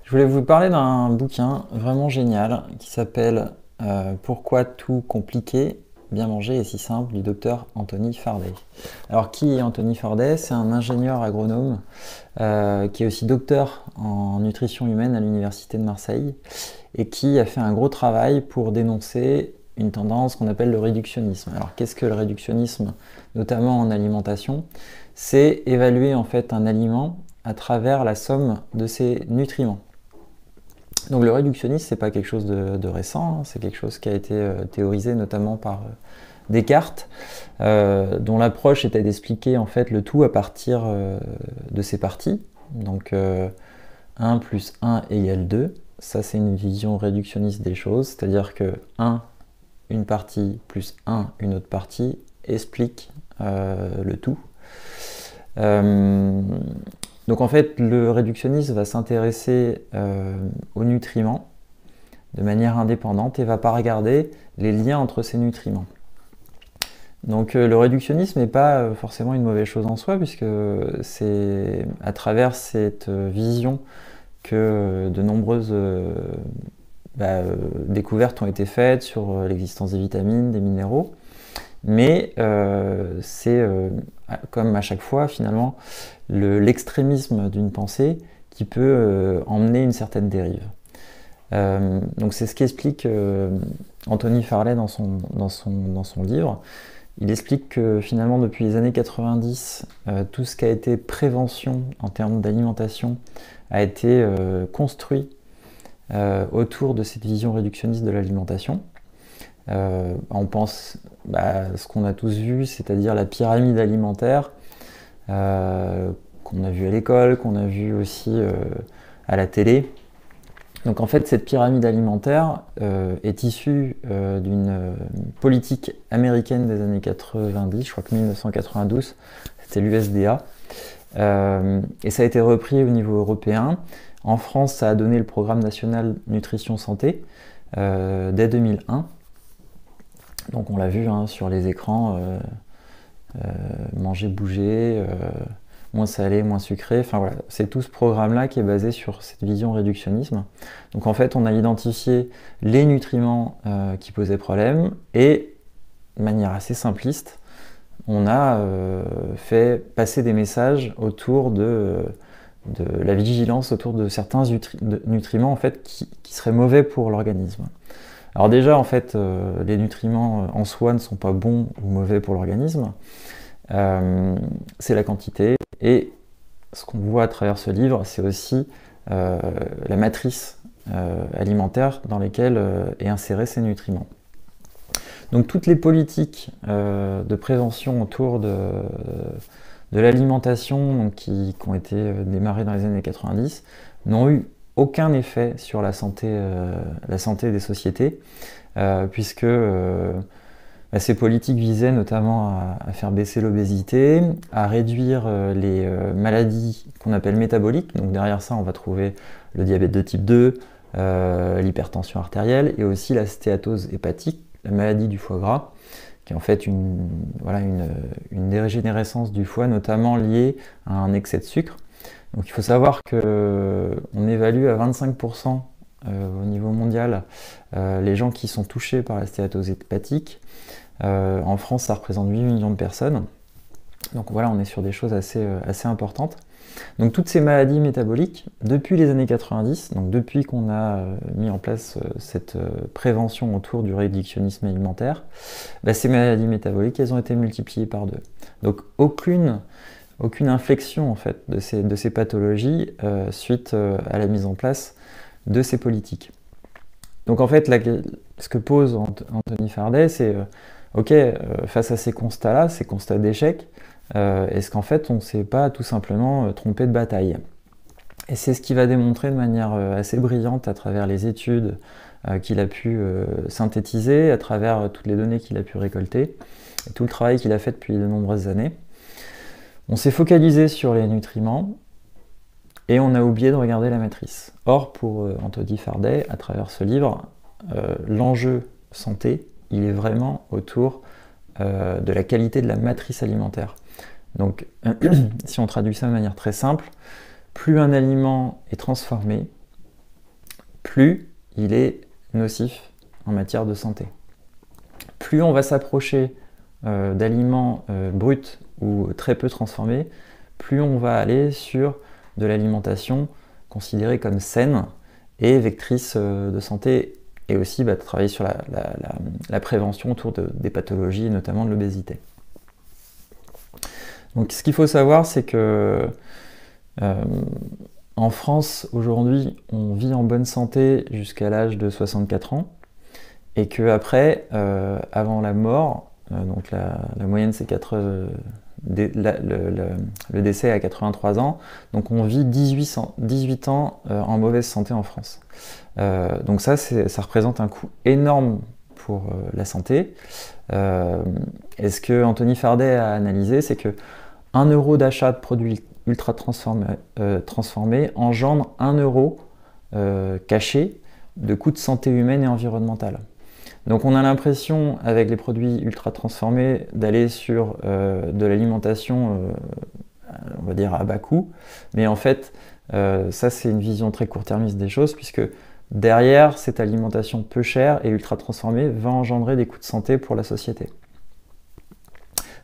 Je voulais vous parler d'un bouquin vraiment génial qui s'appelle Pourquoi tout compliqué, bien manger est si simple du docteur Anthony Farday. Alors qui est Anthony Farday? C'est un ingénieur agronome qui est aussi docteur en nutrition humaine à l'université de Marseille et qui a fait un gros travail pour dénoncer une tendance qu'on appelle le réductionnisme. Alors qu'est-ce que le réductionnisme, notamment en alimentation? C'est évaluer en fait un aliment à travers la somme de ses nutriments. Donc le réductionnisme, c'est pas quelque chose de récent, hein, c'est quelque chose qui a été théorisé notamment par Descartes, dont l'approche était d'expliquer en fait le tout à partir de ses parties. Donc 1 plus 1 égale 2, ça c'est une vision réductionniste des choses, c'est-à-dire que 1, une partie, plus 1, une autre partie, explique le tout. Donc en fait, le réductionnisme va s'intéresser aux nutriments de manière indépendante et va pas regarder les liens entre ces nutriments. Donc le réductionnisme n'est pas forcément une mauvaise chose en soi, puisque c'est à travers cette vision que de nombreuses découvertes ont été faites sur l'existence des vitamines, des minéraux. Mais c'est comme à chaque fois finalement l'extrémisme d'une pensée qui peut emmener une certaine dérive. Donc c'est ce qu'explique Anthony Farday dans son livre. Il explique que finalement depuis les années 90, tout ce qui a été prévention en termes d'alimentation a été construit autour de cette vision réductionniste de l'alimentation. On pense à ce qu'on a tous vu, c'est-à-dire la pyramide alimentaire qu'on a vu à l'école, qu'on a vu aussi à la télé. Donc en fait, cette pyramide alimentaire est issue d'une politique américaine des années 90, je crois que 1992, c'était l'USDA, et ça a été repris au niveau européen. En France, ça a donné le programme national nutrition santé dès 2001. Donc on l'a vu sur les écrans, manger, bouger, moins salé, moins sucré, enfin voilà, c'est tout ce programme-là qui est basé sur cette vision réductionnisme. Donc en fait, on a identifié les nutriments qui posaient problème et, de manière assez simpliste, on a fait passer des messages autour de la vigilance autour de certains nutriments en fait, qui seraient mauvais pour l'organisme. Alors déjà, en fait, les nutriments en soi ne sont pas bons ou mauvais pour l'organisme. C'est la quantité. Et ce qu'on voit à travers ce livre, c'est aussi la matrice alimentaire dans laquelle est inséré ces nutriments. Donc toutes les politiques de prévention autour de l'alimentation qui ont été démarrées dans les années 90 n'ont eu aucun effet sur la santé des sociétés, puisque ces politiques visaient notamment à faire baisser l'obésité, à réduire les maladies qu'on appelle métaboliques. Donc derrière ça, on va trouver le diabète de type 2, l'hypertension artérielle et aussi la stéatose hépatique, la maladie du foie gras, qui est en fait une dégénérescence du foie, notamment liée à un excès de sucre. Donc il faut savoir qu'on évalue à 25% au niveau mondial les gens qui sont touchés par la stéatose hépatique. En France, ça représente 8 millions de personnes. Donc voilà, on est sur des choses assez importantes. Donc toutes ces maladies métaboliques, depuis les années 90, donc depuis qu'on a mis en place cette prévention autour du réductionnisme alimentaire, ces maladies métaboliques, elles ont été multipliées par 2. Donc aucune inflexion en fait de ces pathologies suite à la mise en place de ces politiques. Donc en fait, ce que pose Anthony Farday, c'est face à ces constats-là, ces constats d'échec, est-ce qu'en fait on ne s'est pas tout simplement trompé de bataille? Et c'est ce qu'il va démontrer de manière assez brillante à travers les études qu'il a pu synthétiser, à travers toutes les données qu'il a pu récolter, et tout le travail qu'il a fait depuis de nombreuses années. On s'est focalisé sur les nutriments et on a oublié de regarder la matrice. Or, pour Anthony Farday, à travers ce livre, l'enjeu santé, il est vraiment autour de la qualité de la matrice alimentaire. Donc, si on traduit ça de manière très simple, plus un aliment est transformé, plus il est nocif en matière de santé. Plus on va s'approcher d'aliments bruts ou très peu transformés, plus on va aller sur de l'alimentation considérée comme saine et vectrice de santé, et aussi travailler sur la prévention autour des pathologies, notamment de l'obésité. Donc ce qu'il faut savoir, c'est que en France, aujourd'hui, on vit en bonne santé jusqu'à l'âge de 64 ans, et qu'après, avant la mort, donc la moyenne c'est le décès à 83 ans, donc on vit 18 ans en mauvaise santé en France. Donc ça représente un coût énorme pour la santé. Et ce que Anthony Fardet a analysé, c'est que 1 euro d'achat de produits ultra transformés engendre 1 euro caché de coûts de santé humaine et environnementale. Donc on a l'impression, avec les produits ultra transformés, d'aller sur de l'alimentation, on va dire à bas coût, mais en fait, ça c'est une vision très court-termiste des choses, puisque derrière cette alimentation peu chère et ultra transformée va engendrer des coûts de santé pour la société.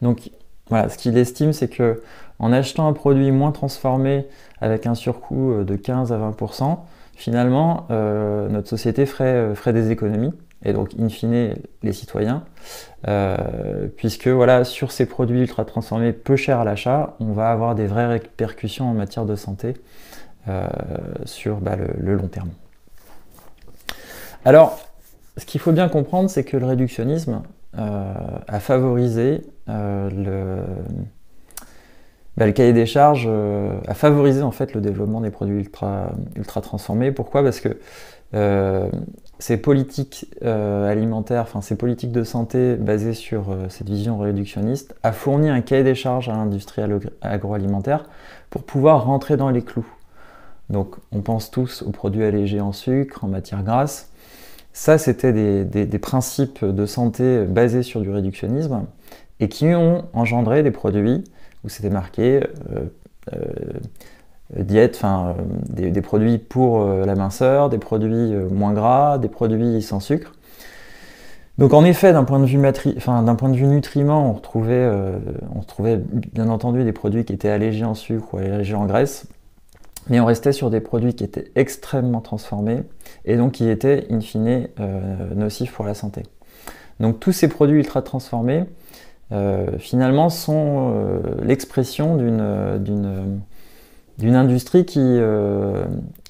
Donc voilà, ce qu'il estime, c'est que en achetant un produit moins transformé avec un surcoût de 15 à 20%, finalement, notre société ferait des économies, et donc in fine les citoyens, puisque voilà, sur ces produits ultra transformés peu chers à l'achat, on va avoir des vraies répercussions en matière de santé sur le long terme. Alors, ce qu'il faut bien comprendre, c'est que le réductionnisme a favorisé le cahier des charges, a favorisé en fait le développement des produits ultra transformés. Pourquoi ? Parce que ces politiques alimentaires, ces politiques de santé basées sur cette vision réductionniste, a fourni un cahier des charges à l'industrie agroalimentaire pour pouvoir rentrer dans les clous. Donc on pense tous aux produits allégés en sucre, en matière grasse. Ça, c'était des principes de santé basés sur du réductionnisme et qui ont engendré des produits où c'était marqué diète, des produits pour la minceur, des produits moins gras, des produits sans sucre. Donc en effet, d'un point de vue nutriments, on retrouvait bien entendu des produits qui étaient allégés en sucre ou allégés en graisse, mais on restait sur des produits qui étaient extrêmement transformés et donc qui étaient in fine nocifs pour la santé. Donc tous ces produits ultra transformés finalement sont l'expression d'une industrie qui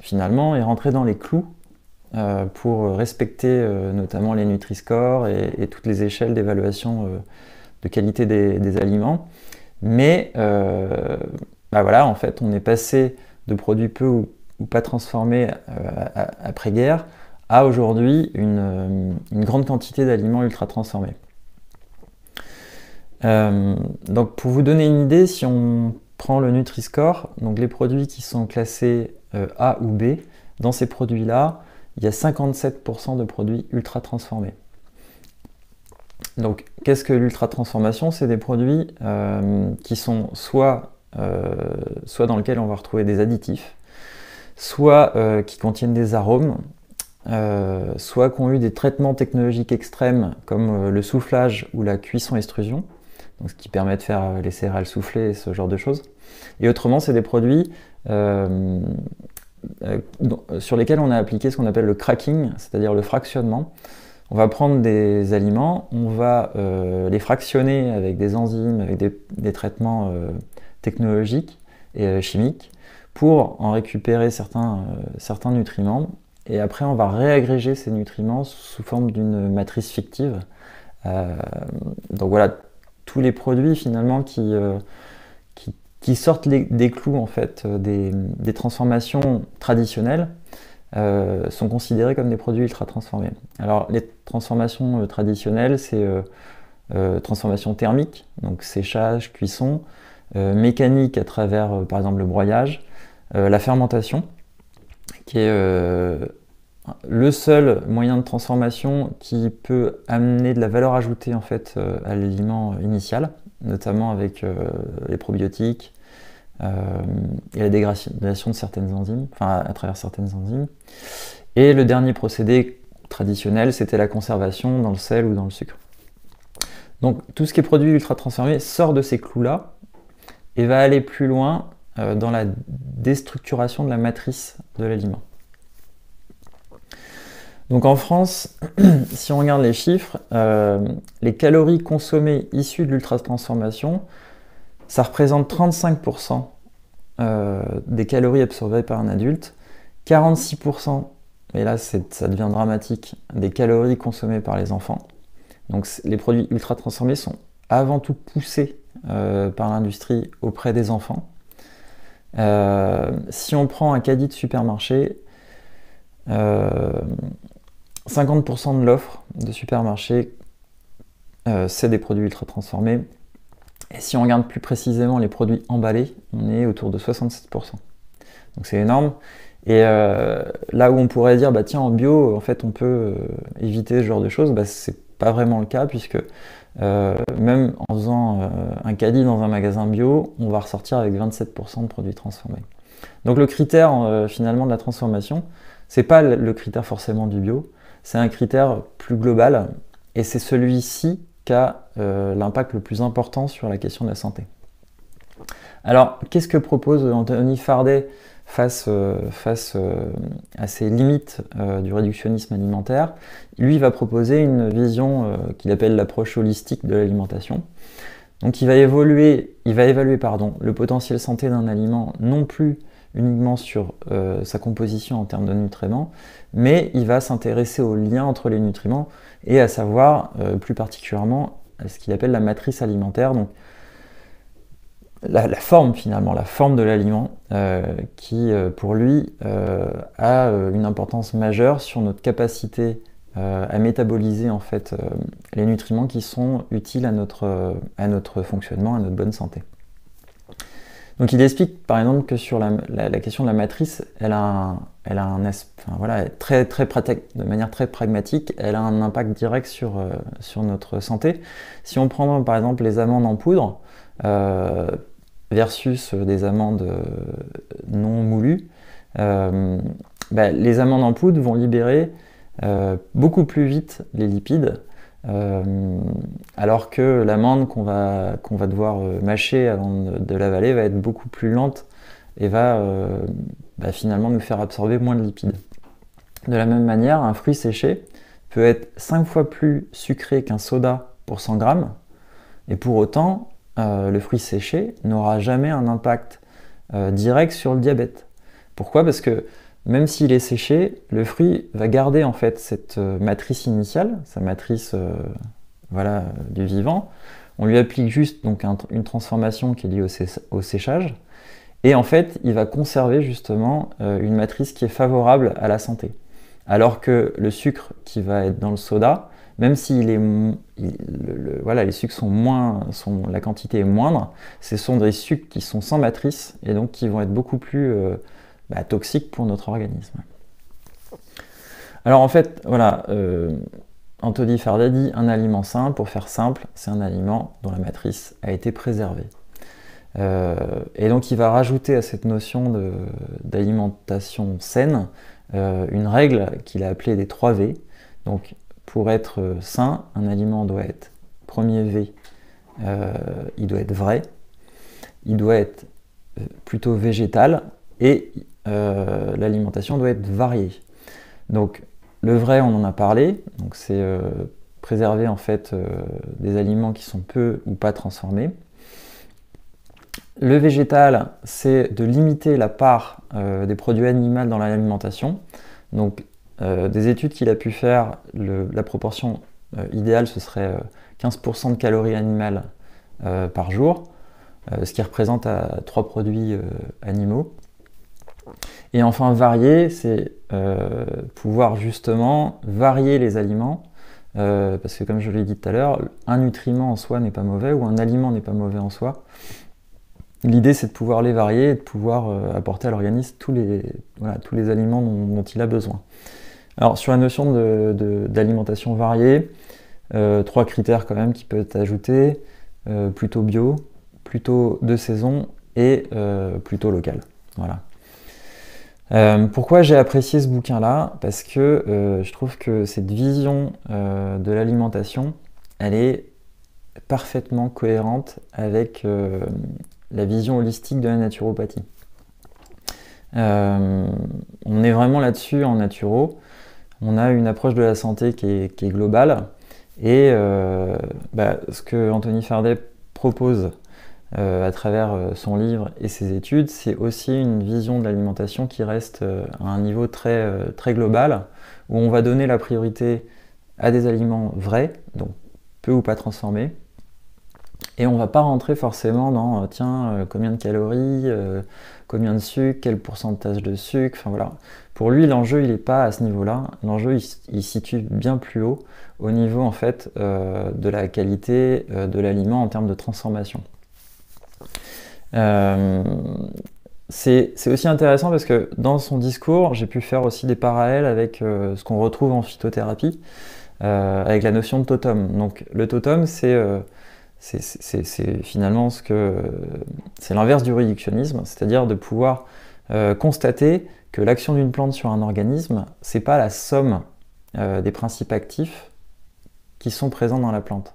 finalement est rentrée dans les clous pour respecter notamment les Nutri-Score et toutes les échelles d'évaluation de qualité des aliments. Mais voilà, en fait, on est passé de produits peu ou pas transformés après-guerre à aujourd'hui une grande quantité d'aliments ultra transformés. Donc pour vous donner une idée, si on prend le Nutri-Score, donc les produits qui sont classés A ou B, dans ces produits-là, il y a 57% de produits ultra transformés. Donc qu'est-ce que l'ultra transformation ? C'est des produits qui sont soit dans lesquels on va retrouver des additifs, soit qui contiennent des arômes, soit qui ont eu des traitements technologiques extrêmes comme le soufflage ou la cuisson-extrusion, donc ce qui permet de faire les céréales soufflées et ce genre de choses. Et autrement, c'est des produits sur lesquels on a appliqué ce qu'on appelle le cracking, c'est-à-dire le fractionnement. On va prendre des aliments, on va les fractionner avec des enzymes, avec des traitements technologiques et chimiques pour en récupérer certains nutriments. Et après, on va réagréger ces nutriments sous forme d'une matrice fictive. Donc voilà, tous les produits finalement qui sortent des clous en fait, des transformations traditionnelles sont considérés comme des produits ultra transformés. Alors les transformations traditionnelles, c'est transformation thermique, donc séchage, cuisson, mécanique à travers par exemple le broyage, la fermentation, qui est le seul moyen de transformation qui peut amener de la valeur ajoutée en fait à l'aliment initial, notamment avec les probiotiques et la dégradation de certaines enzymes, à travers certaines enzymes. Et le dernier procédé traditionnel, c'était la conservation dans le sel ou dans le sucre. Donc tout ce qui est produit ultra transformé sort de ces clous-là et va aller plus loin dans la déstructuration de la matrice de l'aliment. Donc en France, si on regarde les chiffres, les calories consommées issues de l'ultra-transformation, ça représente 35% des calories absorbées par un adulte, 46%, et là ça devient dramatique, des calories consommées par les enfants. Donc les produits ultra-transformés sont avant tout poussés par l'industrie auprès des enfants. Si on prend un caddie de supermarché, 50% de l'offre de supermarché, c'est des produits ultra transformés. Et si on regarde plus précisément les produits emballés, on est autour de 67%. Donc c'est énorme. Et là où on pourrait dire, bah tiens, en bio, en fait, on peut éviter ce genre de choses, bah, c'est pas vraiment le cas, puisque même en faisant un caddie dans un magasin bio, on va ressortir avec 27% de produits transformés. Donc le critère finalement de la transformation, c'est pas le critère forcément du bio, c'est un critère plus global, et c'est celui-ci qui a l'impact le plus important sur la question de la santé. Alors, qu'est-ce que propose Anthony Fardet face à ces limites du réductionnisme alimentaire? Lui va proposer une vision qu'il appelle l'approche holistique de l'alimentation. Donc il va évaluer le potentiel santé d'un aliment non plus uniquement sur sa composition en termes de nutriments, mais il va s'intéresser au lien entre les nutriments et à savoir plus particulièrement à ce qu'il appelle la matrice alimentaire, donc la forme finalement, la forme de l'aliment qui pour lui a une importance majeure sur notre capacité à métaboliser en fait les nutriments qui sont utiles à notre fonctionnement, à notre bonne santé. Donc il explique par exemple que sur la question de la matrice, elle a un aspect, enfin, voilà, de manière très pragmatique, elle a un impact direct sur notre santé. Si on prend par exemple les amandes en poudre versus des amandes non moulues, les amandes en poudre vont libérer beaucoup plus vite les lipides, alors que l'amande qu'on va devoir mâcher avant de l'avaler va être beaucoup plus lente et va finalement nous faire absorber moins de lipides. De la même manière, un fruit séché peut être 5 fois plus sucré qu'un soda pour 100 grammes, et pour autant, le fruit séché n'aura jamais un impact direct sur le diabète. Pourquoi ? Parce que même s'il est séché, le fruit va garder en fait cette matrice initiale, sa matrice du vivant. On lui applique juste donc une transformation qui est liée au séchage, et en fait il va conserver justement une matrice qui est favorable à la santé. Alors que le sucre qui va être dans le soda, même si les sucres la quantité est moindre, ce sont des sucres qui sont sans matrice et donc qui vont être beaucoup plus toxiques pour notre organisme. Alors en fait, voilà, Anthony Fardet dit un aliment sain, pour faire simple, c'est un aliment dont la matrice a été préservée. Et donc il va rajouter à cette notion d'alimentation saine une règle qu'il a appelée les 3 V. Donc pour être sain, un aliment doit être, premier V, il doit être vrai, il doit être plutôt végétal, et l'alimentation doit être variée. Donc le vrai, on en a parlé, donc c'est préserver en fait des aliments qui sont peu ou pas transformés. Le végétal, c'est de limiter la part des produits animaux dans l'alimentation. Donc des études qu'il a pu faire, la proportion idéale, ce serait 15% de calories animales par jour, ce qui représente à 3 produits animaux. Et enfin, varier, c'est pouvoir justement varier les aliments, parce que comme je l'ai dit tout à l'heure, un nutriment en soi n'est pas mauvais, ou un aliment n'est pas mauvais en soi. L'idée, c'est de pouvoir les varier et de pouvoir apporter à l'organisme tous les aliments dont il a besoin. Alors, sur la notion d'alimentation variée, 3 critères quand même qui peuvent être ajoutés, plutôt bio, plutôt de saison et plutôt local. Voilà. Pourquoi j'ai apprécié ce bouquin-là? Parce que je trouve que cette vision de l'alimentation, elle est parfaitement cohérente avec la vision holistique de la naturopathie. On est vraiment là-dessus en naturo. On a une approche de la santé qui est globale. Et ce que Anthony Fardet propose à travers son livre et ses études, c'est aussi une vision de l'alimentation qui reste à un niveau très global, où on va donner la priorité à des aliments vrais, donc peu ou pas transformés, et on ne va pas rentrer forcément dans combien de calories, combien de sucre, quel pourcentage de sucre, enfin voilà. Pour lui, l'enjeu il n'est pas à ce niveau-là, l'enjeu il se situe bien plus haut, au niveau en fait de la qualité de l'aliment en termes de transformation. C'est aussi intéressant parce que dans son discours, j'ai pu faire aussi des parallèles avec ce qu'on retrouve en phytothérapie, avec la notion de totem. Donc le totem, c'est finalement c'est l'inverse du réductionnisme, c'est-à-dire de pouvoir constater que l'action d'une plante sur un organisme, c'est pas la somme des principes actifs qui sont présents dans la plante.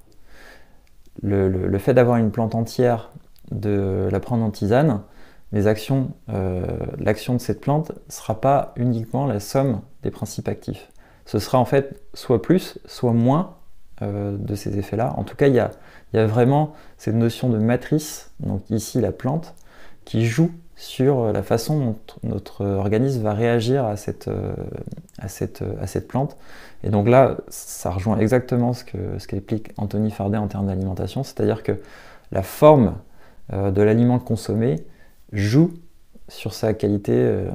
Le fait d'avoir une plante entière, de la prendre en tisane, l'action de cette plante ne sera pas uniquement la somme des principes actifs. Ce sera en fait soit plus, soit moins de ces effets-là. En tout cas, il y a vraiment cette notion de matrice, donc ici la plante, qui joue sur la façon dont notre organisme va réagir à cette plante. Et donc là, ça rejoint exactement ce qu'explique Anthony Fardet en termes d'alimentation, c'est-à-dire que la forme de l'aliment consommé joue sur sa qualité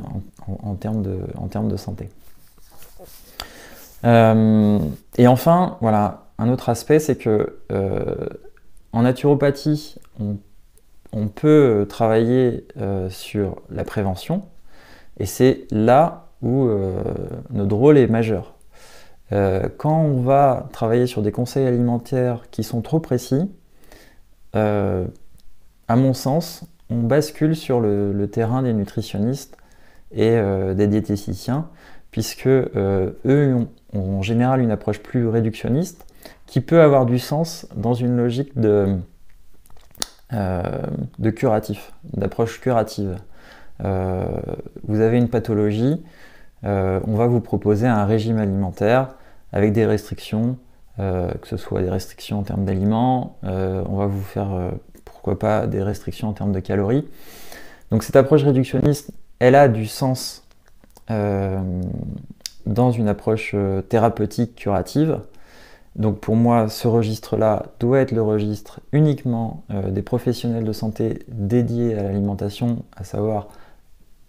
en termes de santé. Et enfin, voilà, un autre aspect, c'est que en naturopathie, on peut travailler sur la prévention, et c'est là où notre rôle est majeur. Quand on va travailler sur des conseils alimentaires qui sont trop précis, à mon sens, on bascule sur le terrain des nutritionnistes et des diététiciens, puisque eux ont en général une approche plus réductionniste, qui peut avoir du sens dans une logique de curatif, d'approche curative. Vous avez une pathologie, on va vous proposer un régime alimentaire avec des restrictions, que ce soit des restrictions en termes d'aliments, on va vous faire pourquoi pas des restrictions en termes de calories. Donc cette approche réductionniste, elle a du sens dans une approche thérapeutique curative. Donc pour moi, ce registre-là doit être le registre uniquement des professionnels de santé dédiés à l'alimentation, à savoir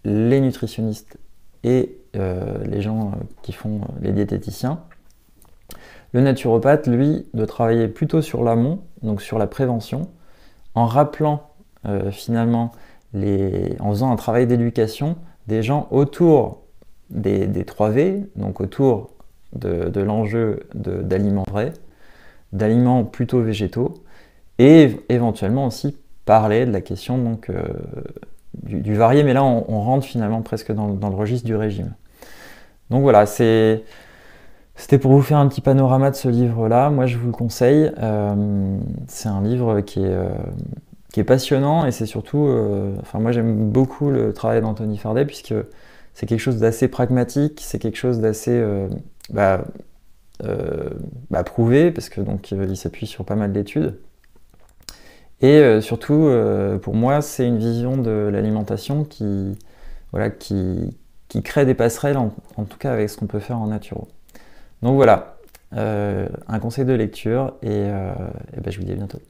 les nutritionnistes et les gens qui font les diététiciens. Le naturopathe, lui, doit travailler plutôt sur l'amont, donc sur la prévention, en rappelant finalement, en faisant un travail d'éducation des gens autour des 3V, donc autour de l'enjeu d'aliments vrais, d'aliments plutôt végétaux, et éventuellement aussi parler de la question donc, du varié, mais là on rentre finalement presque dans le registre du régime. Donc voilà, c'était pour vous faire un petit panorama de ce livre-là. Moi je vous le conseille, c'est un livre qui est passionnant, et c'est surtout, moi j'aime beaucoup le travail d'Anthony Fardet, puisque c'est quelque chose d'assez pragmatique, c'est quelque chose d'assez prouvé, parce que donc il s'appuie sur pas mal d'études. Et surtout, pour moi, c'est une vision de l'alimentation qui crée des passerelles, en tout cas avec ce qu'on peut faire en naturo. Donc voilà, un conseil de lecture, et je vous dis à bientôt.